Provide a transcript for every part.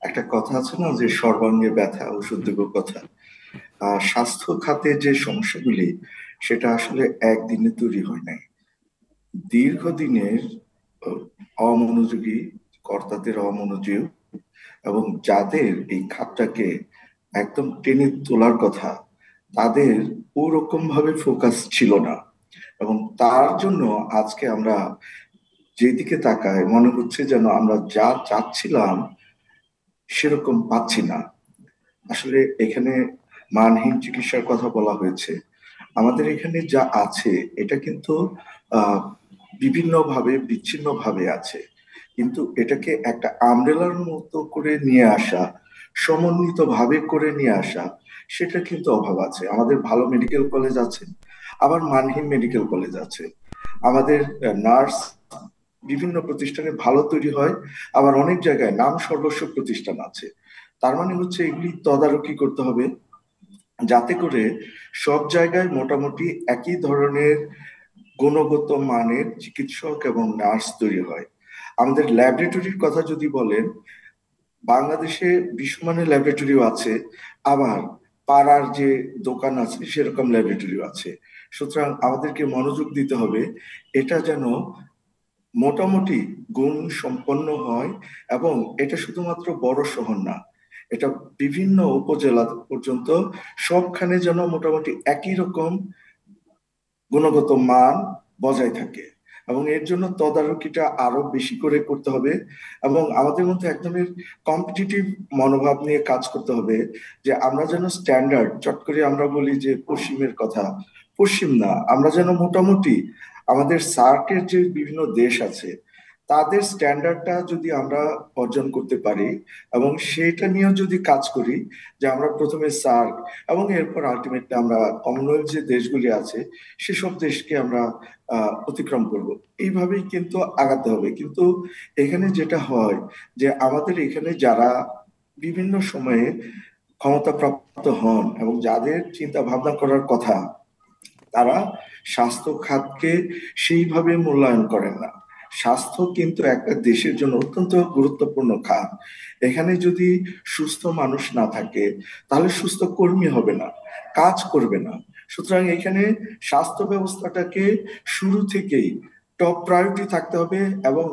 একটা কথা আছে না যে সর্বাঙ্গে ব্যথা ওষুধ দেব কথা। স্বাস্থ্য খাতে যে সমস্যাগুলি সেটা আসলে একদিনে তৈরি হয় নাই। দীর্ঘদিনের আহ, অমনোযোগী কর্তাদের অমনোযোগ এবং যাদের এই খাতটাকে একদম টেনে তোলার কথা, তাদের ওরকম ভাবে ফোকাস ছিল না। এবং তার জন্য আজকে আমরা যেদিকে তাকাই মনে হচ্ছে যেন আমরা যা চাচ্ছিলাম সেরকম পাচ্ছি না। আসলে এখানে মানহীন চিকিৎসার কথা বলা হয়েছে। আমাদের এখানে যা আছে এটা কিন্তু আহ বিভিন্নভাবে বিচ্ছিন্নভাবে আছে, কিন্তু এটাকে একটা আমব্রেলার মতো করে নিয়ে আসা, সমন্বিত ভাবে করে নিয়ে আসা, সেটা কিন্তু অভাব আছে। আমাদের ভালো মেডিকেল কলেজ আছে, আবার মানহীন মেডিকেল কলেজ আছে। আমাদের নার্স বিভিন্ন প্রতিষ্ঠানে ভালো তৈরি হয়, আবার অনেক জায়গায় নাম সর্বস্ব প্রতিষ্ঠান আছে। তার মানে হচ্ছে এগুলি তদারকি করতে হবে, যাতে করে সব জায়গায় মোটামুটি একই ধরনের গুণগত মানের চিকিৎসক এবং নার্স তৈরি হয়। আমাদের ল্যাবরেটরির কথা যদি বলেন, বাংলাদেশে বিশ্বমানের ল্যাবরেটরিও আছে, আবার পাড়ার যে দোকান আছে সেরকম ল্যাবরেটরিও আছে। সুতরাং আমাদেরকে মনোযোগ দিতে হবে এটা যেন মোটামুটি গুণ সম্পন্ন হয়। এবং এটা শুধুমাত্র বড় শহর না, এটা বিভিন্ন উপজেলা পর্যন্ত সবখানে যেন মোটামুটি একই রকম গুণগত মান বজায় থাকে। এবং এর জন্য তদারকিটা আরো বেশি করে করতে হবে, এবং আমাদের মধ্যে এক ধরনের কম্পিটিটিভ মনোভাব নিয়ে কাজ করতে হবে, যে আমরা যেন স্ট্যান্ডার্ড, চট করে আমরা বলি যে পশ্চিমের কথা, পশ্চিম না, আমরা যেন মোটামুটি আমাদের সার্কের যে বিভিন্ন দেশ আছে তাদের স্ট্যান্ডার্ডটা যদি আমরা অর্জন করতে পারি, এবং সেটা নিয়েও যদি কাজ করি, যে আমরা প্রথমে সার্ক এবং এরপর আলটিমেটলি আমরা কমনওয়েলথ যে দেশগুলি আছে সেসব দেশকে আমরা অতিক্রম করব। এইভাবেই কিন্তু আগাতে হবে। কিন্তু এখানে যেটা হয়, যে আমাদের এখানে যারা বিভিন্ন সময়ে ক্ষমতাপ্রাপ্ত হন এবং যাদের চিন্তা ভাবনা করার কথা, তারা স্বাস্থ্য খাতকে সেইভাবে মূল্যায়ন করেন না। স্বাস্থ্য কিন্তু একটা দেশের জন্য অত্যন্ত গুরুত্বপূর্ণ খাত। এখানে যদি সুস্থ মানুষ না থাকে, তাহলে সুস্থ কর্মী হবে না, কাজ করবে না। সুতরাং এখানে স্বাস্থ্য ব্যবস্থাটাকে শুরু থেকেই টপ প্রায়োরিটি থাকতে হবে। এবং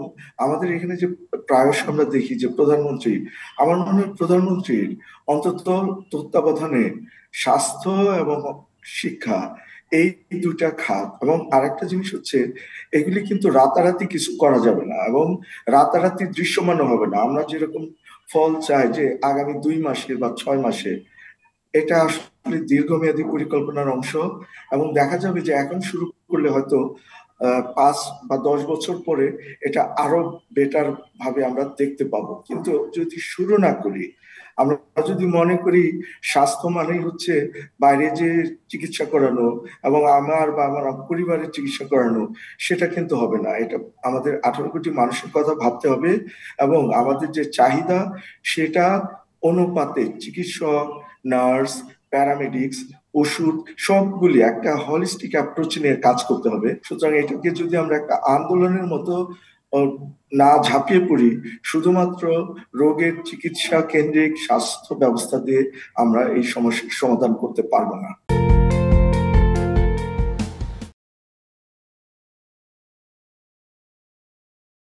আমাদের এখানে যে প্রায়শ আমরা দেখি যে প্রধানমন্ত্রী, আমার মনে হয় প্রধানমন্ত্রীর অন্তত তত্ত্বাবধানে স্বাস্থ্য এবং শিক্ষা, এই দুইটা খাত। এবং আরেকটা জিনিস হচ্ছে, এগুলি কিন্তু রাতারাতি কিছু করা যাবে না, এবং রাতারাতি দৃশ্যমানও হবে না। আমরা যেরকম ফল চাই যে আগামী 2 মাসে বা 6 মাসে, এটা আসলে দীর্ঘমেয়াদী পরিকল্পনার অংশ। এবং দেখা যাবে যে এখন শুরু করলে হয়তো 5 বা 10 বছর পরে এটা আরো বেটার ভাবে আমরা দেখতে পাবো। কিন্তু যদি শুরু না করি, আমরা যদি মনে করি স্বাস্থ্য মানেই হচ্ছে বাইরে যে চিকিৎসা করানো এবং আমার বা আমার পরিবারের চিকিৎসা করানো, সেটা কিন্তু হবে না। এটা আমাদের 18 কোটি মানুষের কথা ভাবতে হবে, এবং আমাদের যে চাহিদা সেটা অনুপাতে চিকিৎসক, নার্স, প্যারামেডিক্স, ওষুধ, সবগুলি একটা হলিস্টিক অ্যাপ্রোচ নিয়ে কাজ করতে হবে। সুতরাং এটাকে যদি আমরা একটা আন্দোলনের মতো আহ, না ঝাঁপিয়ে পড়ি, শুধুমাত্র রোগের চিকিৎসা কেন্দ্রিক স্বাস্থ্য ব্যবস্থা দিয়ে আমরা এই সমস্যার সমাধান করতে পারবো না।